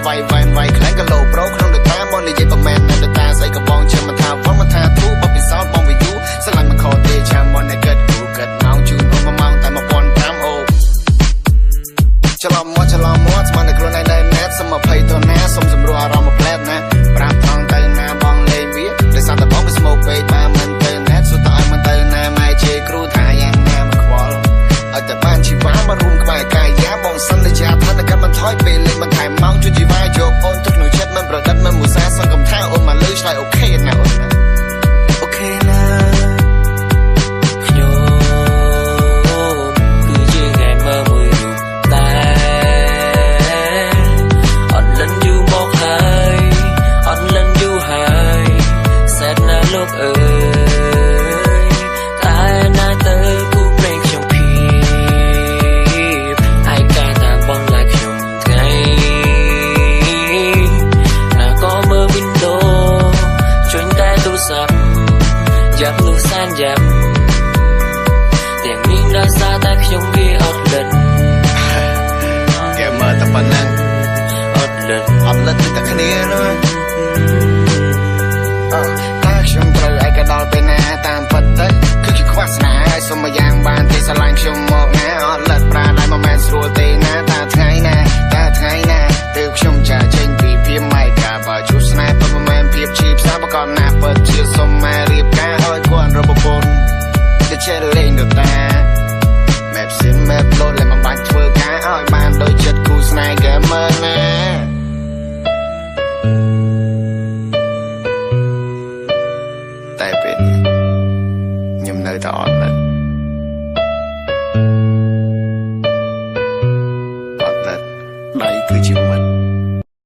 vaiខ្លាំងក៏លោប្រូក្នុងដូចតាមមកនិយាយប្រមែនតែតាស្អីក៏បងជិះមកថាវត្តមកថាធូបបពិសោធន៍បងវាយូស្រឡាញ់មកខទេចាំមកតែកើតគូកើតម៉ោងជូនមកម៉ោងតែ1500អូច្រឡំមកស្មានតែខ្លួនឯងនៅណែតសុំ20ដុល្លារសុំសម្រួលអារម្មណ៍មកផ្លែតណាប្រាប់ថងទៅណាបងលេងវាដោយសារតែបងវាស្មោកពេកបានមិនទៅណែតសុទ្ធតែឲ្យមិនទៅណាម៉ែជេគ្រូថាយ៉ាងណាមកខ្វល់ឲ្យតែបានជីវ៉ាមករួមក្បែរកាយយ៉ាបងសន្យាថានឹងកាត់បន្ថយពេលលេងបន្ថែមម៉ោងជួយជីវ៉ាយកអូនទុកក្នុងចិត្តមិនប្រឌិតមិនមុសាសង្កុំថាអូនមកលើឆ្លើយអូខេណាអូនណាអូខេណាយ៉ាប់នោះសានយ៉ាប់ទាំងនេះដោយសារតែខ្ញុំវាអត់លិនគេមើលតែប៉ុណ្ណឹងអត់លិនតែគ្នានោះតែខ្ញុំត្រូវឯកដល់ពេលណាតាមពិតទៅគឺជាខ្វះស្នេហ៍សុំមួយយ៉ាងបានទេស្រឡាញ់ខ្ញុំមកណាអត់លិតប្រាណៃមិនមែនស្រួលទេណាតែថ្ងៃណាទើបខ្ញុំចាចេញពីភៀមម៉ៃកាបើជួបស្នេហ៍ពិតមិនមែនភាពជាផ្សារបកណាពិតជាសុំមករៀបការឲ្យគាត់រកប្រពន្ធតែចេះលេងទៅតាម៉ែផ្សិនម៉ែប្លូតលែមិនបាច់ធ្វើការឲ្យបានដូចចិត្តគូស្នេហ៍គេមើលណាតែពេលនេះខ្ញុំនៅតែអត់លិតដៃគឺជា